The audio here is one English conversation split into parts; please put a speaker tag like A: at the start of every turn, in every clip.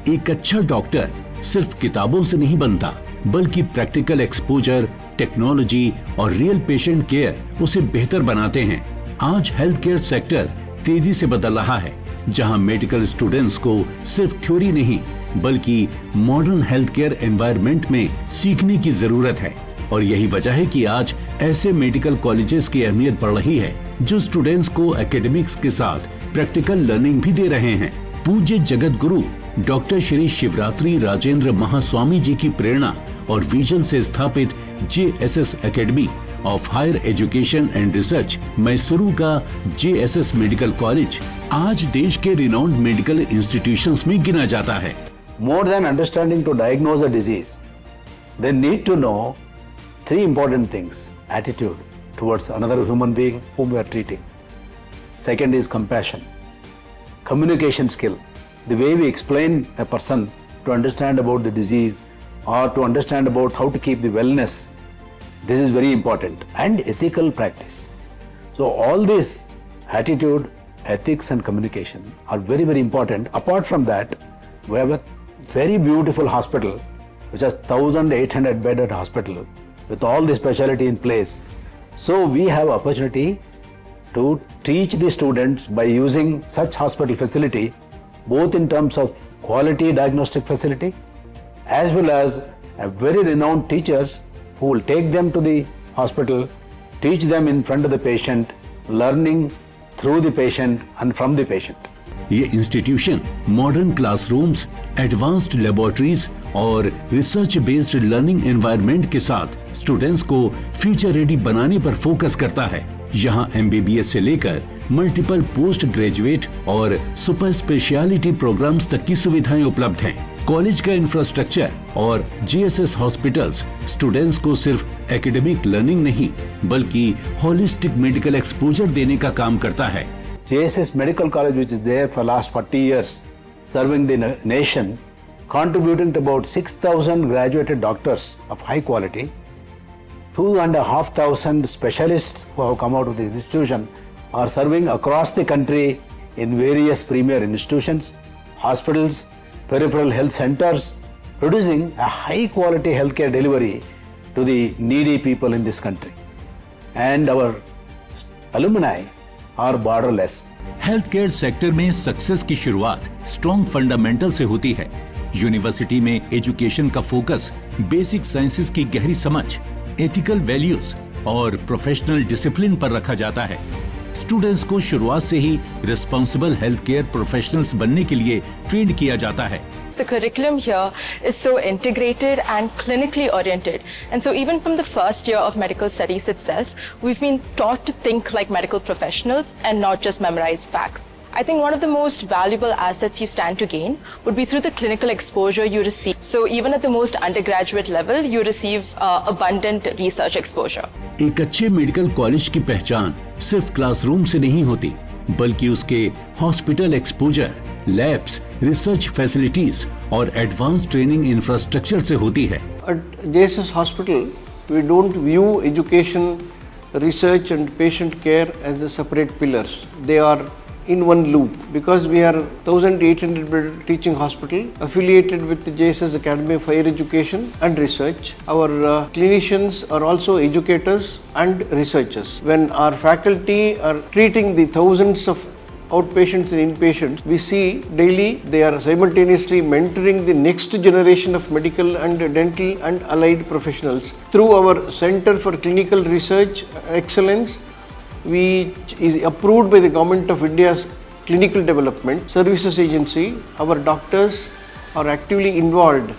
A: एक अच्छा डॉक्टर सिर्फ किताबों से नहीं बनता, बल्कि प्रैक्टिकल एक्सपोजर, टेक्नोलॉजी और रियल पेशेंट केयर उसे बेहतर बनाते हैं। आज हेल्थ केयर सेक्टर तेजी से बदल रहा है, जहां मेडिकल स्टूडेंट्स को सिर्फ थ्योरी नहीं बल्कि मॉडर्न हेल्थ केयर एनवायरनमेंट में सीखने की जरूरत है। और यही वजह है कि आज ऐसे मेडिकल कॉलेजेस की अहमियत बढ़ रही है जो स्टूडेंट्स को एकेडमिक्स के साथ प्रैक्टिकल लर्निंग भी दे रहे हैं। पूज्य जगत गुरु डॉक्टर श्री शिवरात्रि राजेंद्र महास्वामी जी की प्रेरणा और विजन से स्थापित JSS academy of higher education and research Mysuru का JSS मेडिकल कॉलेज आज देश के रिनाउंड मेडिकल इंस्टीट्यूशंस में गिना जाता है।
B: More than understanding to diagnose a disease, they need to know three important things: attitude towards another human being whom we are treating. Second is compassion, communication skill, the way we explain a person to understand about the disease or to understand about how to keep the wellness. This is very important. And ethical practice. So all this attitude, ethics and communication are very, very important. Apart from that, we have a very beautiful hospital which has 1,800 bedded hospital with all the specialty in place. So we have opportunity to teach the students by using such hospital facility, both in terms of quality diagnostic facility as well as a very renowned teachers who will take them to the hospital, teach them in front of the patient, learning through the patient and from the patient.
A: ये institution modern classrooms, advanced laboratories और research based learning environment के साथ students को future ready बनाने पर focus करता है। यहाँ MBBS से लेकर मल्टीपल पोस्ट ग्रेजुएट और सुपर स्पेशलिटी प्रोग्राम्स तक की सुविधाएं उपलब्ध हैं। कॉलेज का इंफ्रास्ट्रक्चर और JSS हॉस्पिटल्स स्टूडेंट्स को सिर्फ एकेडमिक लर्निंग नहीं बल्कि होलिस्टिक मेडिकल एक्सपोजर देने का काम करता है।
B: JSS Medical College, which is there for last 40 years, serving the nation, contributing to about 6,000 graduated doctors of high quality, 2,500 specialists who have come out of the institution are serving across the country in various premier institutions, hospitals, peripheral health centers, producing a high quality healthcare delivery to the needy people in this country. And our alumni are borderless.
A: Health care sector में success की शुरुआत strong fundamental से होती है। University में education का focus basic sciences की गहरी समझ, एथिकल वैल्यूज और प्रोफेशनल डिसिप्लिन पर रखा जाता है। स्टूडेंट्स को शुरुआत से ही रिस्पॉन्सिबल हेल्थ केयर प्रोफेशनल्स बनने के लिए ट्रेन किया जाता है।
C: The curriculum here is so integrated and clinically oriented, and so even from the first year of medical studies itself, we've been taught to think like medical professionals and not just memorize facts. I think one of the most valuable assets you stand to gain would be through the clinical exposure you receive. So even at the most undergraduate level, you receive abundant research exposure.
A: एक अच्छे medical college की पहचान सिर्फ classroom से नहीं होती, बल्कि उसके hospital exposure, labs, research facilities और एडवांस ट्रेनिंग इंफ्रास्ट्रक्चर से होती है।
D: At JSS Hospital, we don't view education, research and patient care as the separate pillars. They are in one loop because we are 1,800 bed teaching hospital affiliated with the JSS Academy of Higher Education and Research. Our clinicians are also educators and researchers. When our faculty are treating the thousands of outpatients and inpatients, we see daily they are simultaneously mentoring the next generation of medical and dental and allied professionals. Through our Center for Clinical Research Excellence, which is approved by the Government of India's Clinical Development Services Agency, our doctors are actively involved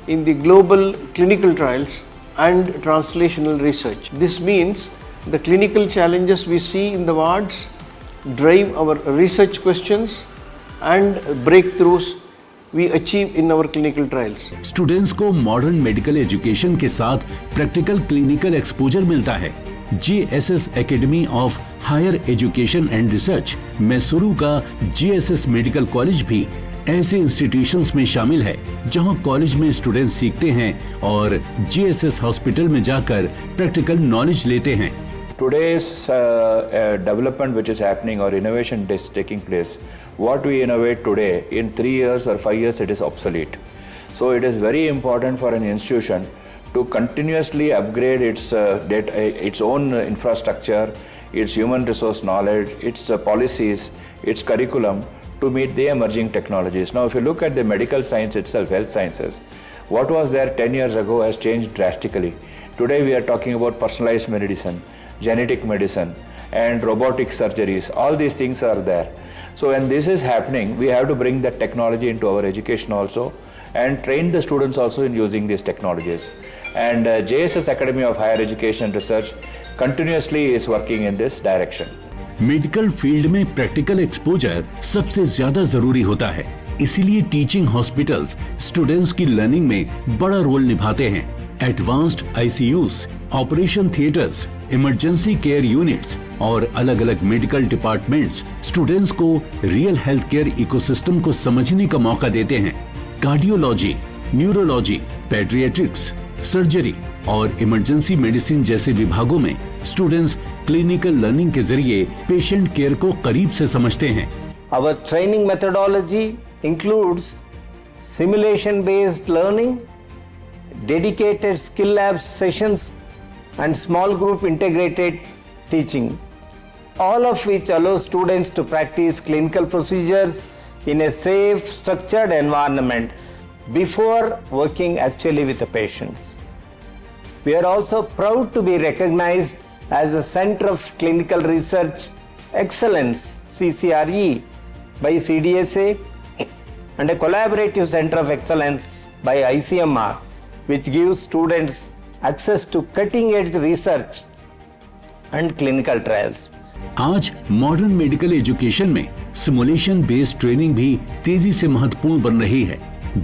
D: in the global clinical trials and translational research. This means the clinical challenges we see in the wards drive our research questions and breakthroughs we achieve in our clinical trials.
A: Students को modern medical education के साथ practical clinical exposure मिलता है। JSS academy of higher education and research Mysuru का JSS medical college भी ऐसे institutions में शामिल है जहां कॉलेज में स्टूडेंट्स सीखते हैं और JSS हॉस्पिटल में जाकर प्रैक्टिकल नॉलेज लेते हैं।
E: today's development which is happening or innovation is taking place, what we innovate today, in 3 years or 5 years it is obsolete. So it is very important for an institution to continuously upgrade its own infrastructure, its human resource knowledge, its policies, its curriculum to meet the emerging technologies. Now if you look at the medical science itself, health sciences, what was there 10 years ago has changed drastically. Today we are talking about personalized medicine, genetic medicine and robotic surgeries. All these things are there. So when this is happening, we have to bring that technology into our education also and train the students also in using these technologies. And JSS Academy of Higher Education and Research continuously is working in this direction.
A: Medical field में practical exposure सबसे ज्यादा जरूरी होता है, इसीलिए teaching hospitals students की learning में बड़ा रोल निभाते हैं। Advanced ICUs, operation theatres, emergency care units और अलग अलग मेडिकल डिपार्टमेंट्स स्टूडेंट्स को रियल हेल्थ केयर इकोसिस्टम को समझने का मौका देते हैं। कार्डियोलॉजी, न्यूरोलॉजी, पेडियाट्रिक्स, सर्जरी और इमरजेंसी मेडिसिन जैसे विभागों में स्टूडेंट्स क्लिनिकल लर्निंग के जरिए पेशेंट केयर को करीब से समझते हैं।
F: Our training methodology includes simulation-based learning, dedicated skill lab sessions, and small group integrated teaching, all of which allow students to practice clinical procedures in a safe, structured environment before working actually with the patients. We are also proud to be recognized as a Center of Clinical Research Excellence, CCRE, by CDSA and a Collaborative Center of Excellence by ICMR, which gives students access to cutting-edge research and clinical trials.
A: आज modern medical education में simulation based training भी तेजी से महत्वपूर्ण बन रही है।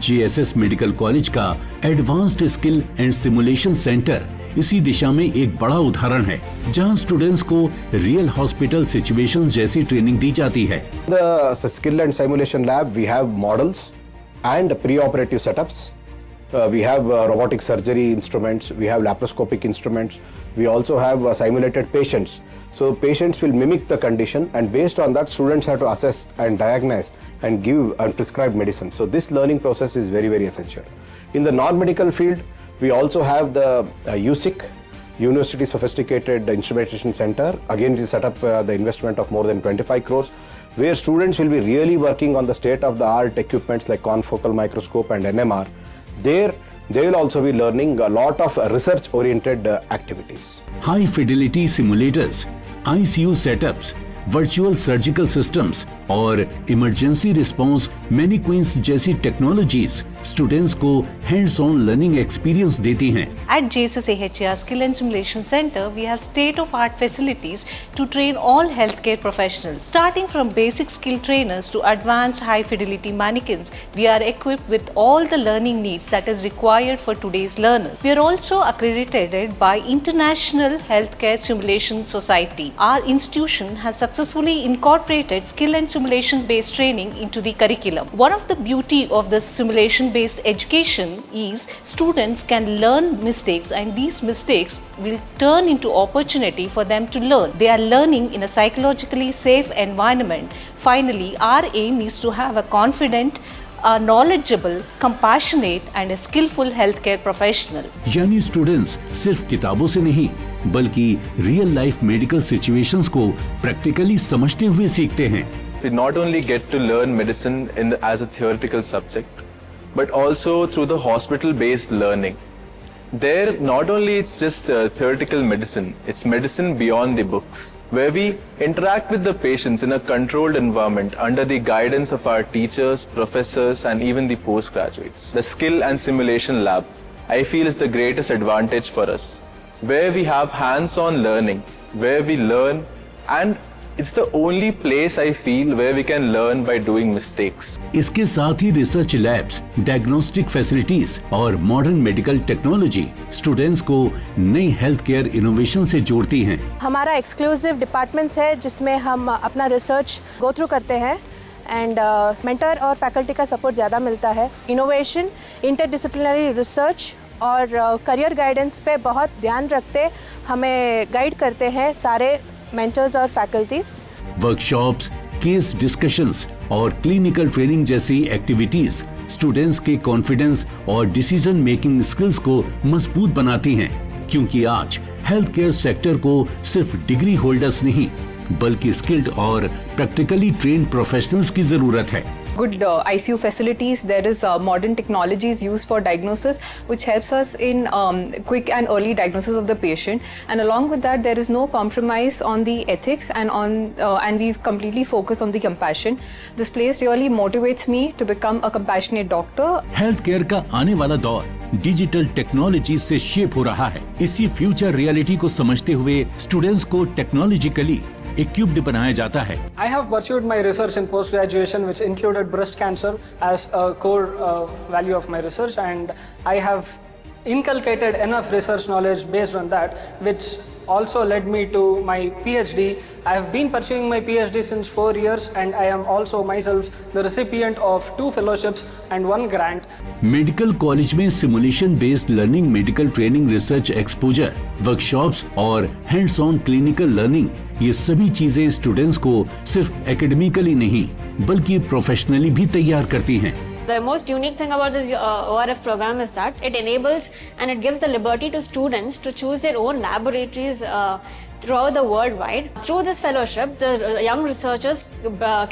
A: JSS medical college का advanced skill and simulation centre इसी दिशा में एक बड़ा उदाहरण है, जहां स्टूडेंट्स को रियल हॉस्पिटल सिचुएशंस जैसी ट्रेनिंग दी जाती है।
G: The skill and simulation lab, we have models and pre-operative setups. We have robotic surgery instruments, we have laparoscopic instruments, we also have simulated patients. So patients will mimic the condition, and based on that students have to assess and diagnose and give and prescribe medicine. So this learning process is very, very essential. In the non-medical field, we also have the USIC, University Sophisticated Instrumentation Center. Again, it is set up the investment of more than 25 crores, where students will be really working on the state-of-the-art equipments like confocal microscope and NMR. There, they will also be learning a lot of research-oriented activities.
A: High fidelity simulators, ICU setups, virtual surgical systems और emergency response मैनीक्विंस जैसी technologies students को hands on learning experience देती हैं।
H: At JSS AHR Skill and Simulation Center, we have state-of-art facilities to train all healthcare professionals. Starting from basic skill trainers to advanced high-fidelity mannequins, we are equipped with all the learning needs that is required for today's learners. We are also accredited by International Healthcare Simulation Society. Our institution has successfully incorporated skill and simulation based training into the curriculum. One of the beauty of this simulation based education is students can learn mistakes, and these mistakes will turn into opportunity for them to learn. They are learning in a psychologically safe environment. Finally, our aim is to have a confident, a knowledgeable, compassionate and a skillful healthcare professional.
A: यानी students सिर्फ किताबों से नहीं बल्कि real life medical situations को practically समझते हुए सीखते हैं।
I: We not only get to learn medicine as a theoretical subject, but also through the hospital-based learning. There, not only it's just theoretical medicine, it's medicine beyond the books, where we interact with the patients in a controlled environment under the guidance of our teachers, professors, and even the postgraduates. The Skill and Simulation Lab, I feel, is the greatest advantage for us, where we have hands-on learning, where we learn, and it's the only place I feel where we can learn by doing mistakes.
A: इसके साथ ही research labs, diagnostic facilities और modern medical technology students को नई health care innovation से जोड़ती हैं।
J: हमारा exclusive departments है जिसमें हम अपना रिसर्च गो थ्रू करते हैं एंड मेंटर और फैकल्टी का सपोर्ट ज़्यादा मिलता है। इनोवेशन, इंटरडिसिप्लिनरी रिसर्च और करियर गाइडेंस पे बहुत ध्यान रखते हमें गाइड करते हैं सारे मेंटर्स और फैकल्टीज।
A: वर्कशॉप्स, केस डिस्कशंस और क्लिनिकल ट्रेनिंग जैसी एक्टिविटीज स्टूडेंट्स के कॉन्फिडेंस और डिसीजन मेकिंग स्किल्स को मजबूत बनाती हैं, क्योंकि आज हेल्थ केयर सेक्टर को सिर्फ डिग्री होल्डर्स नहीं बल्कि स्किल्ड और प्रैक्टिकली ट्रेन्ड प्रोफेशनल्स की जरूरत है।
K: Good ICU facilities, there is modern technologies used for diagnosis which helps us in quick and early diagnosis of the patient, and along with that there is no compromise on the ethics and we completely focus on the compassion. This place really motivates me to become a compassionate doctor.
A: Health care का आने वाला दौर digital technology से shape हो रहा है। इसी future reality को समझते हुए स्टूडेंट्स को टेक्नोलॉजिकली equipped बनाया जाता है।
L: I have pursued my research in post-graduation, which included breast cancer as a core value of my research, and I have inculcated enough research knowledge based on that, which also led me to my PhD. I have been pursuing my PhD since 4 years, and I am also myself the recipient of 2 fellowships and 1 grant.
A: Medical college में simulation based learning, medical training, research exposure, workshops और hands on clinical learning, ये सभी चीजें students को सिर्फ academically नहीं बल्कि professionally भी तैयार करती हैं।
M: The most unique thing about this ORF program is that it enables and it gives the liberty to students to choose their own laboratories throughout the worldwide. Through this fellowship, the young researchers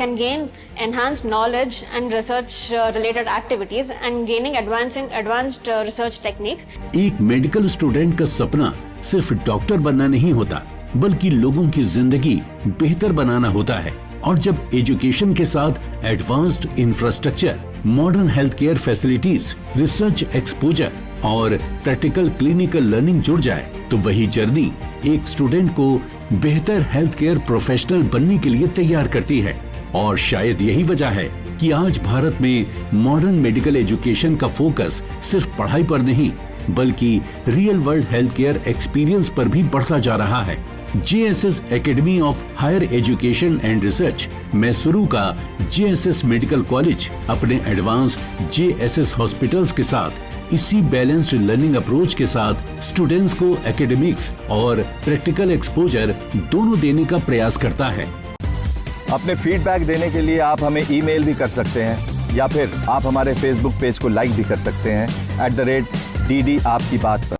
M: can gain enhanced knowledge and research related activities and gaining advanced research techniques.
A: एक medical student का सपना सिर्फ doctor बनना नहीं होता बल्कि लोगों की जिंदगी बेहतर बनाना होता है। और जब एजुकेशन के साथ advanced infrastructure, modern health care facilities, research exposure और प्रैक्टिकल क्लिनिकल लर्निंग जुड़ जाए तो वही जर्नी एक स्टूडेंट को बेहतर हेल्थ केयर प्रोफेशनल बनने के लिए तैयार करती है। और शायद यही वजह है कि आज भारत में मॉडर्न मेडिकल एजुकेशन का फोकस सिर्फ पढ़ाई पर नहीं बल्कि real world health care experience पर भी बढ़ता जा रहा है। JSS academy of higher education and research, Mysuru का JSS मेडिकल कॉलेज अपने एडवांस JSS हॉस्पिटल्स के साथ इसी बैलेंस्ड लर्निंग अप्रोच के साथ स्टूडेंट्स को एकेडमिक्स और प्रैक्टिकल एक्सपोजर दोनों देने का प्रयास करता है।
N: अपने फीडबैक देने के लिए आप हमें ईमेल भी कर सकते हैं या फिर आप हमारे फेसबुक पेज को लाइक भी कर सकते हैं @DD आपकी बात पर।